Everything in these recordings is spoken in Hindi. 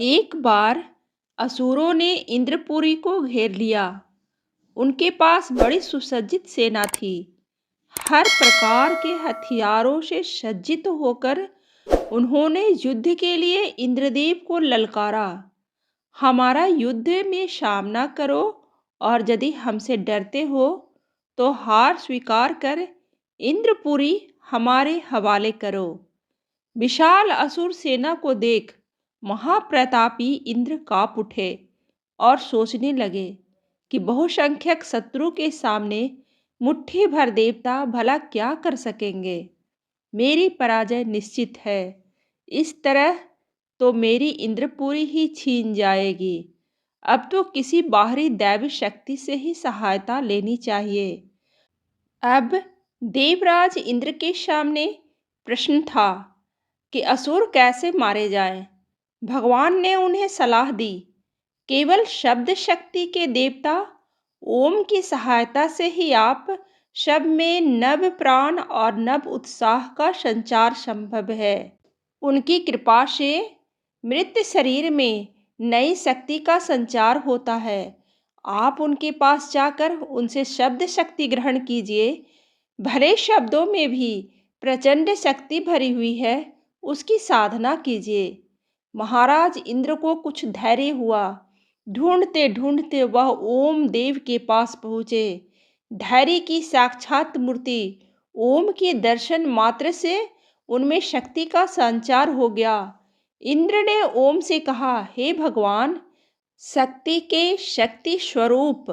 एक बार असुरों ने इंद्रपुरी को घेर लिया। उनके पास बड़ी सुसज्जित सेना थी। हर प्रकार के हथियारों से सज्जित होकर उन्होंने युद्ध के लिए इंद्रदेव को ललकारा। हमारा युद्ध में सामना करो और यदि हमसे डरते हो तो हार स्वीकार कर इंद्रपुरी हमारे हवाले करो। विशाल असुर सेना को देख महाप्रतापी इंद्र कांप उठे और सोचने लगे कि बहुसंख्यक शत्रु के सामने मुट्ठी भर देवता भला क्या कर सकेंगे। मेरी पराजय निश्चित है। इस तरह तो मेरी इंद्रपुरी ही छीन जाएगी। अब तो किसी बाहरी दैवी शक्ति से ही सहायता लेनी चाहिए। अब देवराज इंद्र के सामने प्रश्न था कि असुर कैसे मारे जाएं। भगवान ने उन्हें सलाह दी, केवल शब्द शक्ति के देवता ओम की सहायता से ही आप सब में नव प्राण और नव उत्साह का संचार संभव है। उनकी कृपा से मृत शरीर में नई शक्ति का संचार होता है। आप उनके पास जाकर उनसे शब्द शक्ति ग्रहण कीजिए। भले शब्दों में भी प्रचंड शक्ति भरी हुई है, उसकी साधना कीजिए। महाराज इंद्र को कुछ धैर्य हुआ। ढूंढते ढूंढते वह ओम देव के पास पहुँचे। धैर्य की साक्षात मूर्ति ओम के दर्शन मात्र से उनमें शक्ति का संचार हो गया। इंद्र ने ओम से कहा, हे भगवान, शक्ति के शक्ति स्वरूप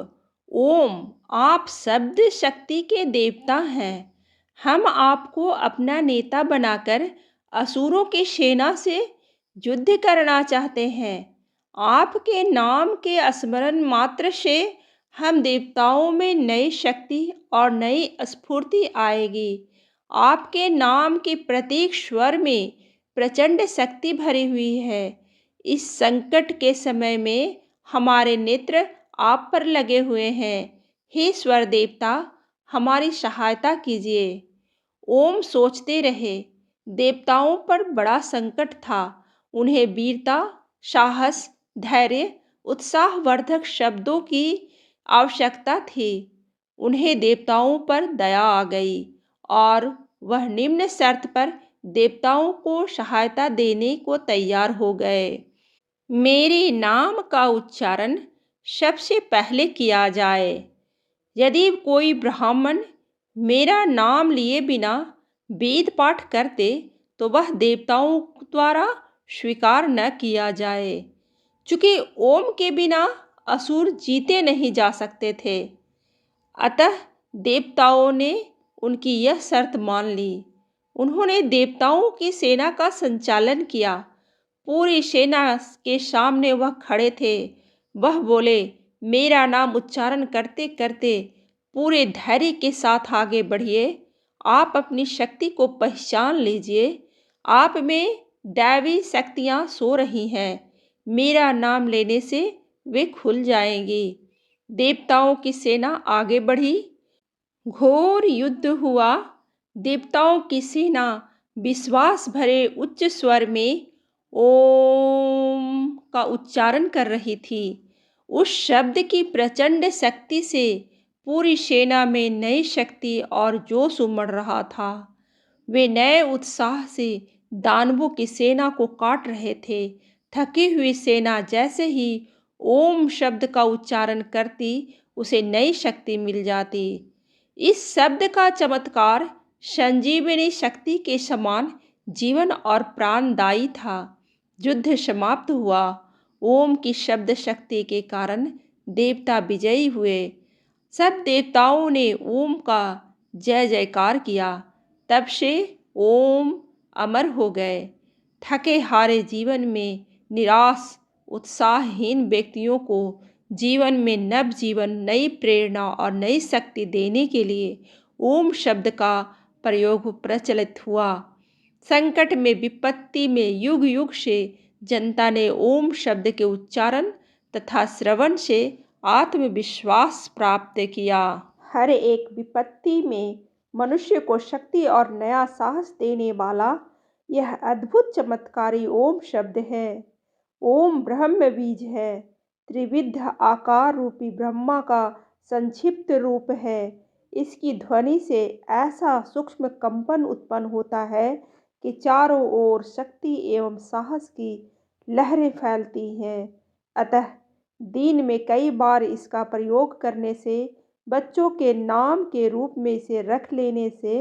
ओम, आप शब्द शक्ति के देवता हैं। हम आपको अपना नेता बनाकर असुरों की सेना से युद्ध करना चाहते हैं। आपके नाम के स्मरण मात्र से हम देवताओं में नई शक्ति और नई स्फूर्ति आएगी। आपके नाम के प्रत्येक स्वर में प्रचंड शक्ति भरी हुई है। इस संकट के समय में हमारे नेत्र आप पर लगे हुए हैं। हे स्वर देवता, हमारी सहायता कीजिए। ओम सोचते रहे। देवताओं पर बड़ा संकट था। उन्हें वीरता, साहस, धैर्य, उत्साहवर्धक शब्दों की आवश्यकता थी। उन्हें देवताओं पर दया आ गई और वह निम्न शर्त पर देवताओं को सहायता देने को तैयार हो गए। मेरे नाम का उच्चारण सबसे पहले किया जाए। यदि कोई ब्राह्मण मेरा नाम लिए बिना वेद पाठ करते तो वह देवताओं द्वारा स्वीकार न किया जाए। चूँकि ओम के बिना असुर जीते नहीं जा सकते थे, अतः देवताओं ने उनकी यह शर्त मान ली। उन्होंने देवताओं की सेना का संचालन किया। पूरी सेना के सामने वह खड़े थे। वह बोले, मेरा नाम उच्चारण करते करते पूरे धैर्य के साथ आगे बढ़िए। आप अपनी शक्ति को पहचान लीजिए। आप में दैवी शक्तियाँ सो रही हैं। मेरा नाम लेने से वे खुल जाएंगी। देवताओं की सेना आगे बढ़ी। घोर युद्ध हुआ। देवताओं की सेना विश्वास भरे उच्च स्वर में ओम का उच्चारण कर रही थी। उस शब्द की प्रचंड शक्ति से पूरी सेना में नई शक्ति और जोश उमड़ रहा था। वे नए उत्साह से दानवों की सेना को काट रहे थे। थकी हुई सेना जैसे ही ओम शब्द का उच्चारण करती, उसे नई शक्ति मिल जाती। इस शब्द का चमत्कार संजीवनी शक्ति के समान जीवन और प्राणदायी था। युद्ध समाप्त हुआ। ओम की शब्द शक्ति के कारण देवता विजयी हुए। सब देवताओं ने ओम का जय जयकार किया। तब से ओम अमर हो गए। थके हारे जीवन में निराश, उत्साहहीन व्यक्तियों को जीवन में नव जीवन, नई प्रेरणा और नई शक्ति देने के लिए ओम शब्द का प्रयोग प्रचलित हुआ। संकट में, विपत्ति में युग युग से जनता ने ओम शब्द के उच्चारण तथा श्रवण से आत्मविश्वास प्राप्त किया। हर एक विपत्ति में मनुष्य को शक्ति और नया साहस देने वाला यह अद्भुत चमत्कारी ओम शब्द है। ओम ब्रह्म बीज है, त्रिविध आकार रूपी ब्रह्मा का संक्षिप्त रूप है। इसकी ध्वनि से ऐसा सूक्ष्म कंपन उत्पन्न होता है कि चारों ओर शक्ति एवं साहस की लहरें फैलती हैं। अतः दिन में कई बार इसका प्रयोग करने से, बच्चों के नाम के रूप में इसे रख लेने से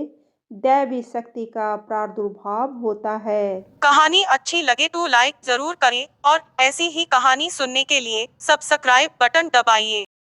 दैवी शक्ति का प्रादुर्भाव होता है। कहानी अच्छी लगे तो लाइक जरूर करें और ऐसी ही कहानी सुनने के लिए सब्सक्राइब बटन दबाइए।